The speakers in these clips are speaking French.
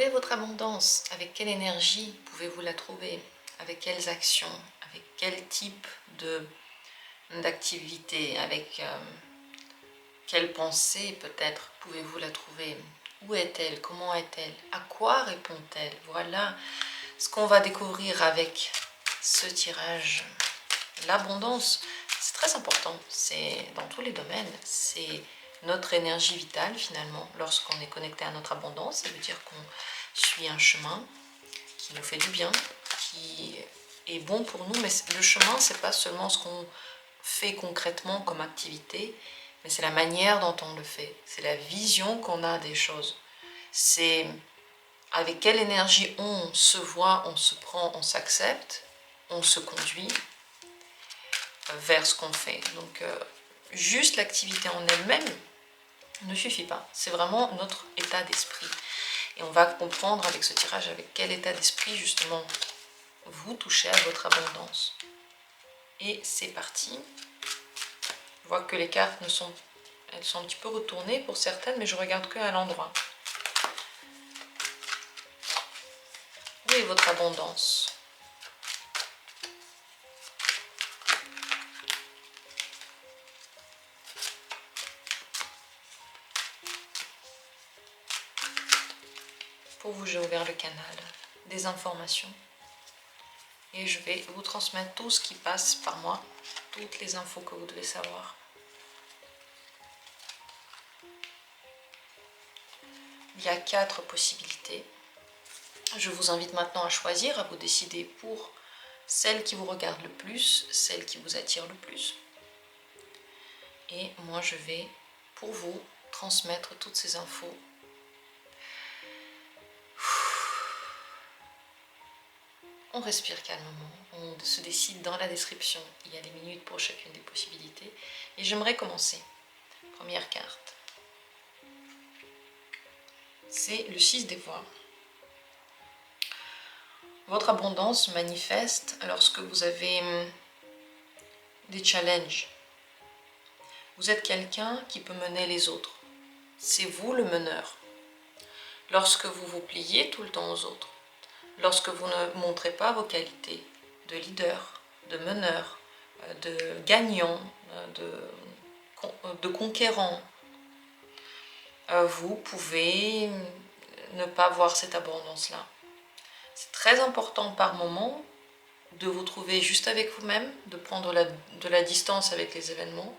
Où est votre abondance? Avec quelle énergie pouvez-vous la trouver? Avec quelles actions? Avec quel type d'activité? Avec quelle pensée peut-être pouvez-vous la trouver? Où est-elle? Comment est-elle? À quoi répond-elle? Voilà ce qu'on va découvrir avec ce tirage. L'abondance, c'est très important, c'est dans tous les domaines, c'est notre énergie vitale finalement. Lorsqu'on est connecté à notre abondance, ça veut dire qu'on suit un chemin qui nous fait du bien, qui est bon pour nous, mais le chemin, c'est pas seulement ce qu'on fait concrètement comme activité, mais c'est la manière dont on le fait, c'est la vision qu'on a des choses, c'est avec quelle énergie on se voit, on se prend, on s'accepte, on se conduit vers ce qu'on fait. Donc juste l'activité en elle-même ne suffit pas, c'est vraiment notre état d'esprit. Et on va comprendre avec ce tirage avec quel état d'esprit justement vous touchez à votre abondance. Et c'est parti. Je vois que les cartes elles sont un petit peu retournées pour certaines, mais je regarde que à l'endroit. Où est votre abondance? Pour vous, j'ai ouvert le canal des informations. Et je vais vous transmettre tout ce qui passe par moi, toutes les infos que vous devez savoir. Il y a 4 possibilités. Je vous invite maintenant à choisir, à vous décider pour celle qui vous regarde le plus, celle qui vous attire le plus. Et moi, je vais, pour vous, transmettre toutes ces infos. On respire calmement, on se décide dans la description. Il y a des minutes pour chacune des possibilités. Et j'aimerais commencer. Première carte. C'est le 6 des voix. Votre abondance se manifeste lorsque vous avez des challenges. Vous êtes quelqu'un qui peut mener les autres. C'est vous le meneur. Lorsque vous vous pliez tout le temps aux autres, lorsque vous ne montrez pas vos qualités de leader, de meneur, de gagnant, de conquérant, vous pouvez ne pas voir cette abondance-là. C'est très important par moment de vous trouver juste avec vous-même, de prendre de la distance avec les événements,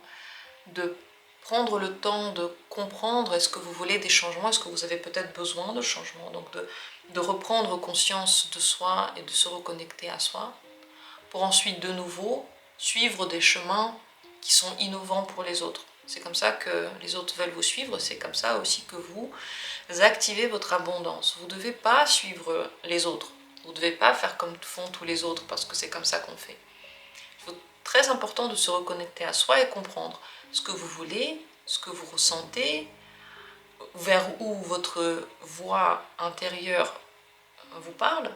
de prendre le temps de comprendre est-ce que vous voulez des changements, est-ce que vous avez peut-être besoin de changements, donc de reprendre conscience de soi et de se reconnecter à soi, pour ensuite de nouveau suivre des chemins qui sont innovants pour les autres. C'est comme ça que les autres veulent vous suivre, c'est comme ça aussi que vous activez votre abondance. Vous ne devez pas suivre les autres, vous ne devez pas faire comme font tous les autres parce que c'est comme ça qu'on fait. C'est très important de se reconnecter à soi et comprendre ce que vous voulez, ce que vous ressentez, vers où votre voix intérieure vous parle,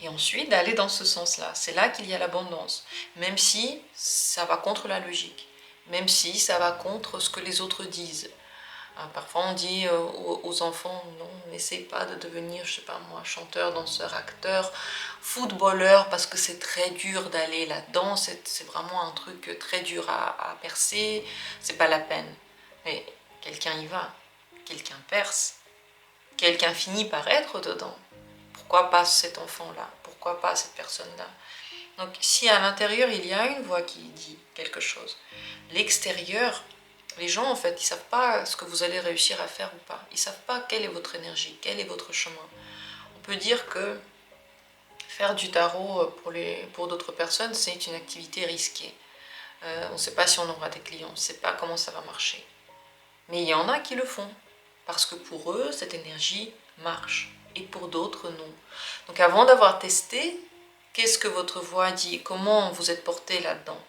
et ensuite d'aller dans ce sens-là. C'est là qu'il y a l'abondance, même si ça va contre la logique, même si ça va contre ce que les autres disent. Parfois on dit aux enfants, non, n'essaye pas de devenir, je sais pas moi, chanteur, danseur, acteur, footballeur, parce que c'est très dur d'aller là-dedans, c'est vraiment un truc très dur à percer, c'est pas la peine. Mais quelqu'un y va, quelqu'un perce, quelqu'un finit par être dedans. Pourquoi pas cet enfant-là? Pourquoi pas cette personne-là? Donc si à l'intérieur il y a une voix qui dit quelque chose, l'extérieur, les gens en fait, ils ne savent pas ce que vous allez réussir à faire ou pas. Ils ne savent pas quelle est votre énergie, quel est votre chemin. On peut dire que faire du tarot pour d'autres personnes, c'est une activité risquée. On ne sait pas si on aura des clients, on ne sait pas comment ça va marcher. Mais il y en a qui le font, parce que pour eux, cette énergie marche, et pour d'autres, non. Donc avant d'avoir testé, qu'est-ce que votre voix dit? Comment vous êtes porté là-dedans?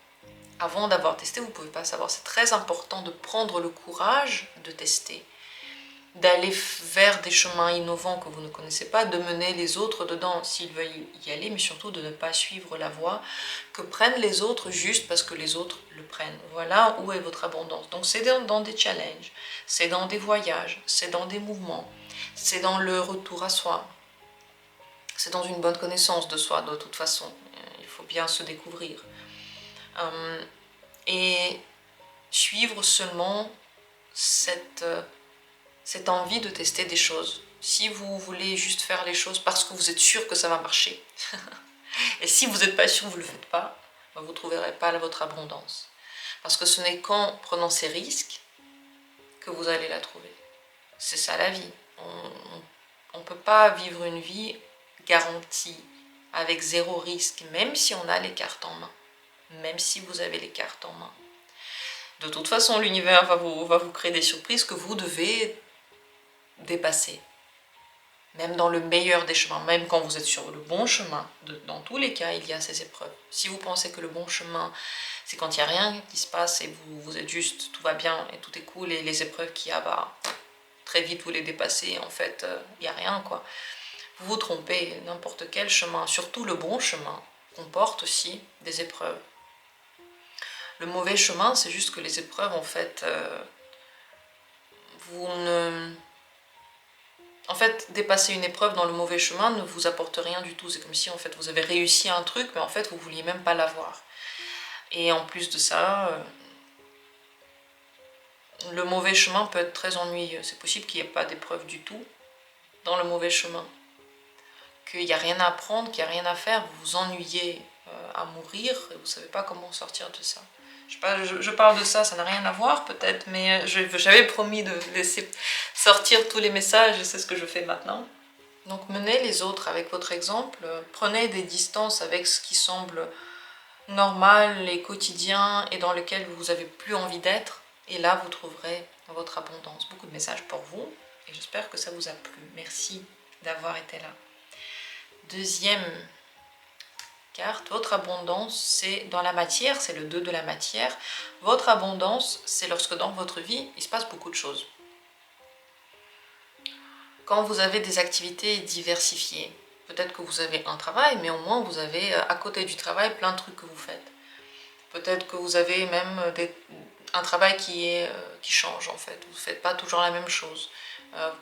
Avant d'avoir testé, vous ne pouvez pas savoir. C'est très important de prendre le courage de tester, d'aller vers des chemins innovants que vous ne connaissez pas, de mener les autres dedans s'ils veulent y aller, mais surtout de ne pas suivre la voie que prennent les autres juste parce que les autres le prennent. Voilà où est votre abondance. Donc c'est dans des challenges, c'est dans des voyages, c'est dans des mouvements, C'est dans le retour à soi. C'est dans une bonne connaissance de soi, de toute façon. Il faut bien se découvrir. Et suivre seulement cette envie de tester des choses. Si vous voulez juste faire les choses parce que vous êtes sûr que ça va marcher, et si vous n'êtes pas sûr, vous ne le faites pas, vous ne trouverez pas votre abondance. Parce que ce n'est qu'en prenant ces risques que vous allez la trouver. C'est ça la vie. On ne peut pas vivre une vie garantie avec zéro risque, même si on a les cartes en main. Même si vous avez les cartes en main. De toute façon, l'univers va vous créer des surprises que vous devez dépasser. Même dans le meilleur des chemins, même quand vous êtes sur le bon chemin, dans tous les cas, il y a ces épreuves. Si vous pensez que le bon chemin, c'est quand il n'y a rien qui se passe et vous êtes juste, tout va bien et tout est cool, et les épreuves qu'il y a, très vite vous les dépassez, en fait, il n'y a rien, quoi. Vous vous trompez, n'importe quel chemin, surtout le bon chemin, comporte aussi des épreuves. Le mauvais chemin, c'est juste que les épreuves, en fait, En fait, dépasser une épreuve dans le mauvais chemin ne vous apporte rien du tout. C'est comme si en fait vous avez réussi un truc, mais en fait vous ne vouliez même pas l'avoir. Et en plus de ça, le mauvais chemin peut être très ennuyeux. C'est possible qu'il n'y ait pas d'épreuve du tout dans le mauvais chemin. Qu'il n'y a rien à apprendre, qu'il n'y a rien à faire, vous vous ennuyez à mourir et vous ne savez pas comment sortir de ça. Je parle de ça, ça n'a rien à voir peut-être, mais j'avais promis de laisser sortir tous les messages et c'est ce que je fais maintenant. Donc menez les autres avec votre exemple, prenez des distances avec ce qui semble normal et quotidien et dans lequel vous n'avez plus envie d'être, et là vous trouverez votre abondance. Beaucoup de messages pour vous et j'espère que ça vous a plu. Merci d'avoir été là. Deuxième carte, votre abondance, c'est dans la matière, c'est le 2 de la matière. Votre abondance, c'est lorsque dans votre vie, il se passe beaucoup de choses. Quand vous avez des activités diversifiées, peut-être que vous avez un travail, mais au moins vous avez à côté du travail plein de trucs que vous faites. Peut-être que vous avez même un travail qui change en fait. Vous ne faites pas toujours la même chose,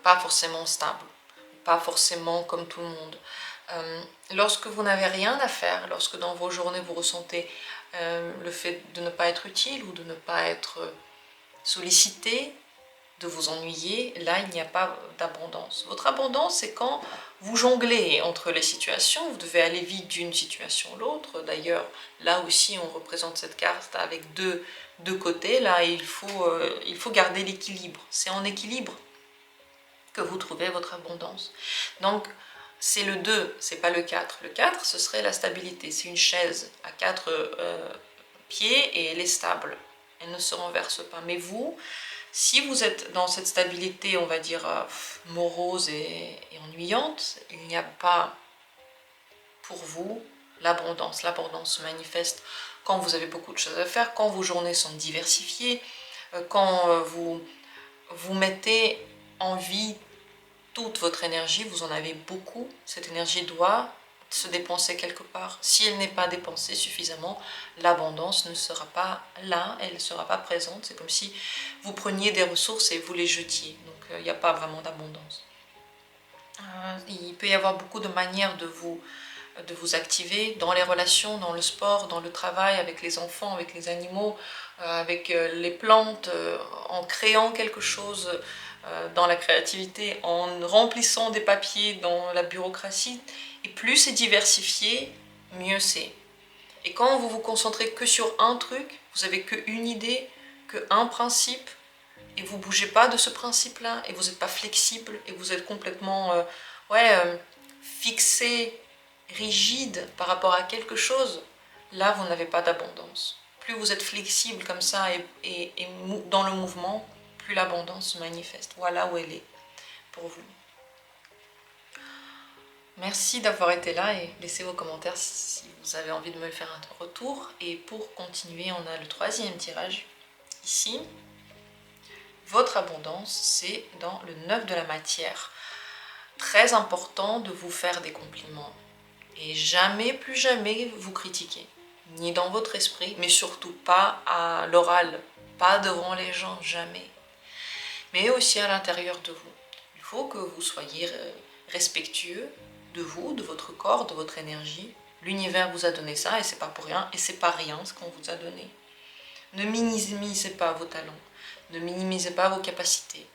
pas forcément stable, pas forcément comme tout le monde. Lorsque vous n'avez rien à faire, lorsque dans vos journées vous ressentez le fait de ne pas être utile ou de ne pas être sollicité, de vous ennuyer, là il n'y a pas d'abondance. Votre abondance, c'est quand vous jonglez entre les situations, vous devez aller vite d'une situation à l'autre. D'ailleurs, là aussi on représente cette carte avec deux côtés, là il faut garder l'équilibre. C'est en équilibre que vous trouvez votre abondance. Donc, c'est le 2, c'est pas le 4. Le 4, ce serait la stabilité. C'est une chaise à 4 pieds et elle est stable. Elle ne se renverse pas. Mais vous, si vous êtes dans cette stabilité, on va dire, morose et ennuyante, il n'y a pas pour vous l'abondance. L'abondance se manifeste quand vous avez beaucoup de choses à faire, quand vos journées sont diversifiées, quand vous mettez en vie toute votre énergie, vous en avez beaucoup, cette énergie doit se dépenser quelque part. Si elle n'est pas dépensée suffisamment, l'abondance ne sera pas là, elle ne sera pas présente. C'est comme si vous preniez des ressources et vous les jetiez. Donc il n'y a pas vraiment d'abondance. Il peut y avoir beaucoup de manières de vous activer dans les relations, dans le sport, dans le travail, avec les enfants, avec les animaux, avec les plantes, en créant quelque chose, dans la créativité, en remplissant des papiers dans la bureaucratie. Et plus c'est diversifié, mieux c'est. Et quand vous vous concentrez que sur un truc, vous avez qu'une idée, qu'un principe, et vous ne bougez pas de ce principe-là, et vous n'êtes pas flexible, et vous êtes complètement fixé, rigide par rapport à quelque chose, là vous n'avez pas d'abondance. Plus vous êtes flexible comme ça et dans le mouvement, plus l'abondance se manifeste. Voilà où elle est pour vous. Merci d'avoir été là et laissez vos commentaires si vous avez envie de me faire un retour. Et pour continuer, on a le 3e tirage ici. Votre abondance, c'est dans le 9 de la matière. Très important de vous faire des compliments. Et jamais, plus jamais, vous critiquer. Ni dans votre esprit, mais surtout pas à l'oral. Pas devant les gens, jamais. Mais aussi à l'intérieur de vous. Il faut que vous soyez respectueux de vous, de votre corps, de votre énergie. L'univers vous a donné ça et c'est pas pour rien, et c'est pas rien ce qu'on vous a donné. Ne minimisez pas vos talents, ne minimisez pas vos capacités,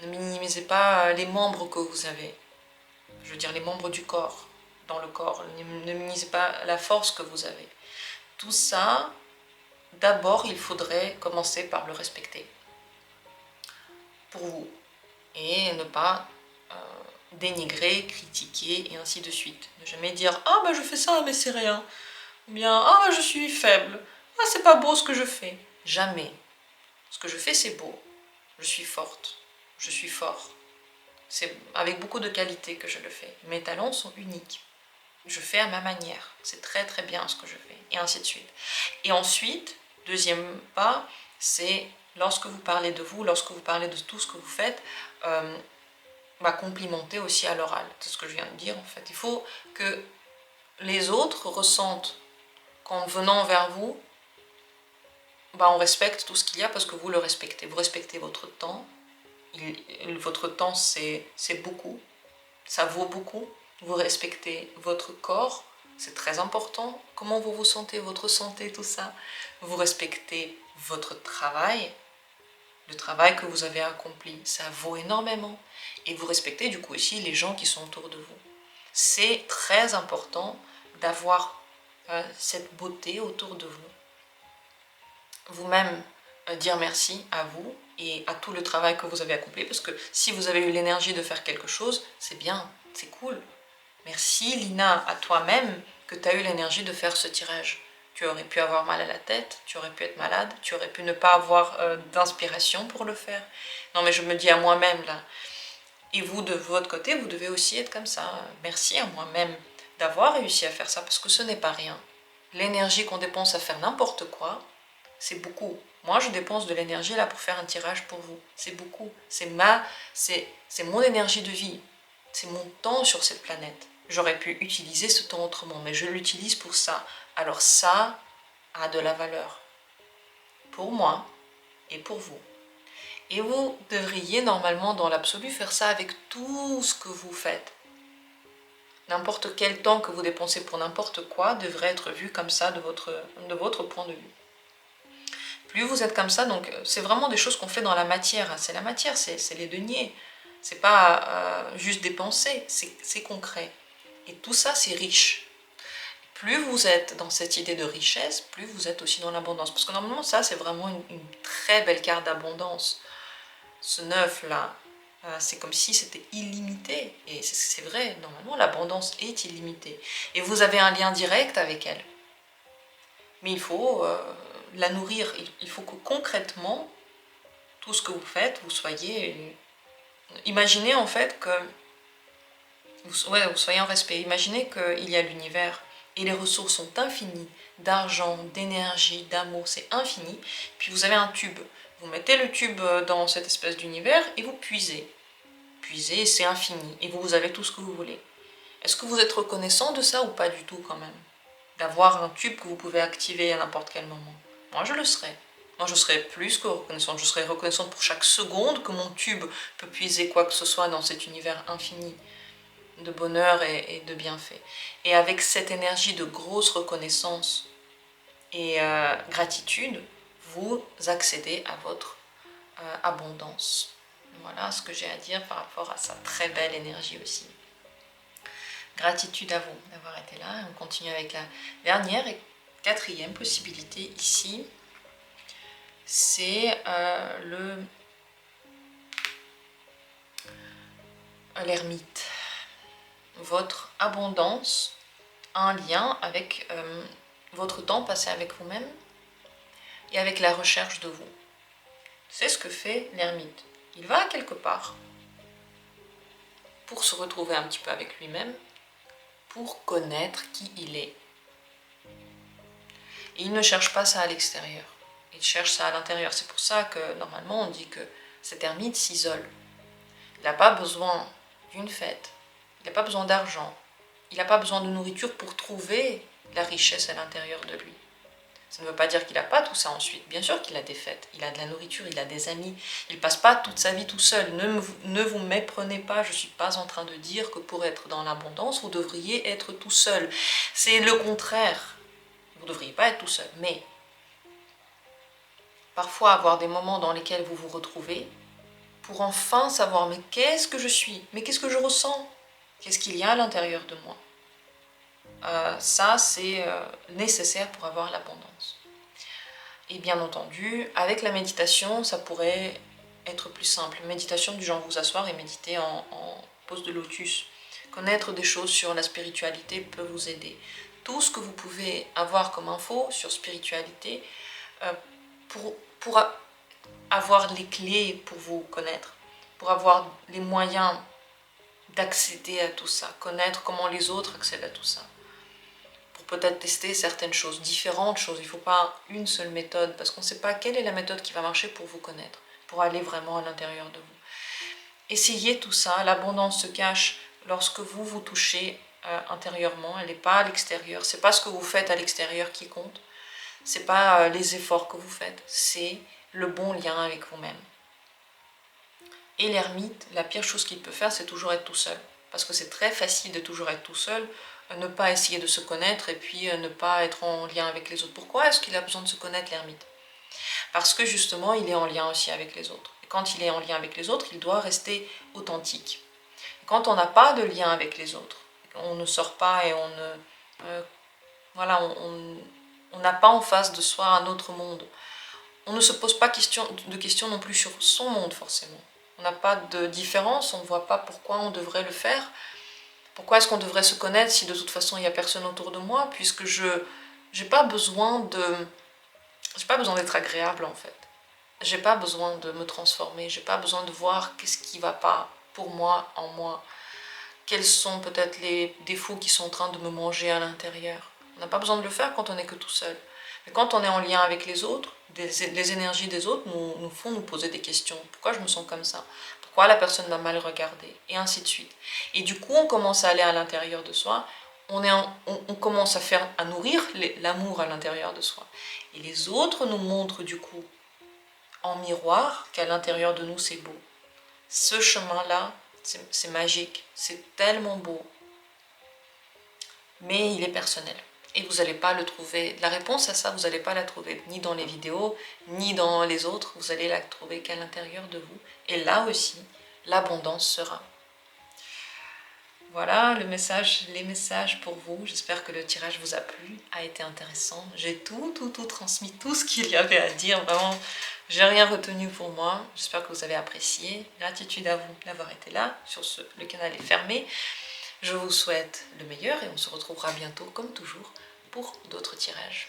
ne minimisez pas les membres que vous avez, je veux dire les membres du corps, dans le corps, ne minimisez pas la force que vous avez. Tout ça, d'abord, il faudrait commencer par le respecter, pour vous, et ne pas dénigrer, critiquer, et ainsi de suite. Ne jamais dire « Ah, bah je fais ça, mais c'est rien », ou bien « Ah, bah je suis faible », « Ah, c'est pas beau ce que je fais ». Jamais. Ce que je fais, c'est beau. Je suis forte. Je suis fort. C'est avec beaucoup de qualité que je le fais. Mes talents sont uniques. Je fais à ma manière. C'est très très bien ce que je fais. Et ainsi de suite. Et ensuite, deuxième pas, c'est lorsque vous parlez de vous, lorsque vous parlez de tout ce que vous faites, complimenter aussi à l'oral. C'est ce que je viens de dire en fait. Il faut que les autres ressentent qu'en venant vers vous, on respecte tout ce qu'il y a parce que vous le respectez. Vous respectez votre temps. Votre temps, c'est beaucoup. Ça vaut beaucoup. Vous respectez votre corps. C'est très important. Comment vous vous sentez, votre santé, tout ça. Vous respectez votre travail. Le travail que vous avez accompli, ça vaut énormément. Et vous respectez du coup aussi les gens qui sont autour de vous. C'est très important d'avoir cette beauté autour de vous. Vous-même, dire merci à vous et à tout le travail que vous avez accompli, parce que si vous avez eu l'énergie de faire quelque chose, c'est bien, c'est cool. Merci Lina, à toi-même, que tu as eu l'énergie de faire ce tirage. Tu aurais pu avoir mal à la tête, tu aurais pu être malade, tu aurais pu ne pas avoir d'inspiration pour le faire. Non mais je me dis à moi-même là. Et vous, de votre côté, vous devez aussi être comme ça. Merci à moi-même d'avoir réussi à faire ça, parce que ce n'est pas rien. L'énergie qu'on dépense à faire n'importe quoi, c'est beaucoup. Moi, je dépense de l'énergie là pour faire un tirage pour vous. C'est beaucoup. C'est mon énergie de vie. C'est mon temps sur cette planète. J'aurais pu utiliser ce temps autrement, mais je l'utilise pour ça. Alors ça a de la valeur. Pour moi et pour vous. Et vous devriez normalement, dans l'absolu, faire ça avec tout ce que vous faites. N'importe quel temps que vous dépensez pour n'importe quoi devrait être vu comme ça de votre point de vue. Plus vous êtes comme ça, donc c'est vraiment des choses qu'on fait dans la matière. C'est la matière, c'est les deniers. C'est pas juste des pensées, c'est concret. Et tout ça, c'est riche. Plus vous êtes dans cette idée de richesse, plus vous êtes aussi dans l'abondance. Parce que normalement, ça, c'est vraiment une très belle carte d'abondance. Ce 9 là, c'est comme si c'était illimité. Et c'est vrai, normalement, l'abondance est illimitée. Et vous avez un lien direct avec elle. Mais il faut la nourrir. Il faut que concrètement, tout ce que vous faites, vous soyez... Imaginez en fait que... vous soyez en respect. Imaginez qu'il y a l'univers et les ressources sont infinies. D'argent, d'énergie, d'amour, c'est infini. Puis vous avez un tube. Vous mettez le tube dans cette espèce d'univers et vous puisez. Puisez, c'est infini. Et vous avez tout ce que vous voulez. Est-ce que vous êtes reconnaissant de ça ou pas du tout quand même? D'avoir un tube que vous pouvez activer à n'importe quel moment. Moi, je le serais. Moi, je serais plus que reconnaissante. Je serais reconnaissante pour chaque seconde que mon tube peut puiser quoi que ce soit dans cet univers infini de bonheur et de bienfait. Et avec cette énergie de grosse reconnaissance et gratitude, vous accédez à votre abondance. Voilà ce que j'ai à dire par rapport à sa très belle énergie aussi. Gratitude à vous d'avoir été là. On continue avec la dernière et quatrième possibilité ici. C'est l'ermite. Votre abondance a un lien avec votre temps passé avec vous-même et avec la recherche de vous. C'est ce que fait l'ermite. Il va quelque part pour se retrouver un petit peu avec lui-même, pour connaître qui il est. Et il ne cherche pas ça à l'extérieur, il cherche ça à l'intérieur. C'est pour ça que normalement on dit que cet ermite s'isole. Il n'a pas besoin d'une fête, il n'a pas besoin d'argent, il n'a pas besoin de nourriture pour trouver la richesse à l'intérieur de lui. Ça ne veut pas dire qu'il n'a pas tout ça ensuite. Bien sûr qu'il a des fêtes, il a de la nourriture, il a des amis. Il ne passe pas toute sa vie tout seul. Ne vous méprenez pas, je ne suis pas en train de dire que pour être dans l'abondance, vous devriez être tout seul. C'est le contraire. Vous ne devriez pas être tout seul. Mais parfois avoir des moments dans lesquels vous vous retrouvez pour enfin savoir mais qu'est-ce que je suis? Mais qu'est-ce que je ressens? Qu'est-ce qu'il y a à l'intérieur de moi? Ça, c'est nécessaire pour avoir l'abondance. Et bien entendu, avec la méditation, ça pourrait être plus simple. Méditation du genre vous asseoir et méditer en pose de lotus. Connaître des choses sur la spiritualité peut vous aider. Tout ce que vous pouvez avoir comme info sur spiritualité pour avoir les clés pour vous connaître, pour avoir les moyens d'accéder à tout ça, connaître comment les autres accèdent à tout ça. Peut-être tester certaines choses, différentes choses. Il ne faut pas une seule méthode, parce qu'on ne sait pas quelle est la méthode qui va marcher pour vous connaître, pour aller vraiment à l'intérieur de vous. Essayez tout ça, l'abondance se cache lorsque vous vous touchez intérieurement, elle n'est pas à l'extérieur, c'est pas ce que vous faites à l'extérieur qui compte, c'est pas les efforts que vous faites, c'est le bon lien avec vous-même. Et l'ermite, la pire chose qu'il peut faire, c'est toujours être tout seul, parce que c'est très facile de toujours être tout seul, ne pas essayer de se connaître et puis ne pas être en lien avec les autres. Pourquoi est-ce qu'il a besoin de se connaître, l'ermite? Parce que justement, il est en lien aussi avec les autres. Et quand il est en lien avec les autres, il doit rester authentique. Quand on n'a pas de lien avec les autres, on ne sort pas et on n'a pas en face de soi un autre monde. On ne se pose pas de questions non plus sur son monde forcément. On n'a pas de différence, on ne voit pas pourquoi on devrait le faire. Pourquoi est-ce qu'on devrait se connaître si de toute façon il n'y a personne autour de moi, puisque je n'ai pas besoin d'être agréable en fait. J'ai pas besoin de me transformer, j'ai pas besoin de voir qu'est-ce qui va pas pour moi, en moi. Quels sont peut-être les défauts qui sont en train de me manger à l'intérieur. On n'a pas besoin de le faire quand on n'est que tout seul. Mais quand on est en lien avec les autres, les énergies des autres nous font nous poser des questions. Pourquoi je me sens comme ça? Pourquoi la personne m'a mal regardé? Et ainsi de suite. Et du coup, on commence à aller à l'intérieur de soi, on commence à nourrir l'amour à l'intérieur de soi. Et les autres nous montrent du coup, en miroir, qu'à l'intérieur de nous c'est beau. Ce chemin-là, c'est magique, c'est tellement beau. Mais il est personnel. Et vous n'allez pas le trouver. La réponse à ça, vous n'allez pas la trouver ni dans les vidéos, ni dans les autres. Vous allez la trouver qu'à l'intérieur de vous. Et là aussi, l'abondance sera. Voilà les messages pour vous. J'espère que le tirage vous a plu, a été intéressant. J'ai tout transmis, tout ce qu'il y avait à dire. Vraiment, j'ai rien retenu pour moi. J'espère que vous avez apprécié. Gratitude à vous d'avoir été là. Sur ce, le canal est fermé. Je vous souhaite le meilleur et on se retrouvera bientôt, comme toujours, pour d'autres tirages.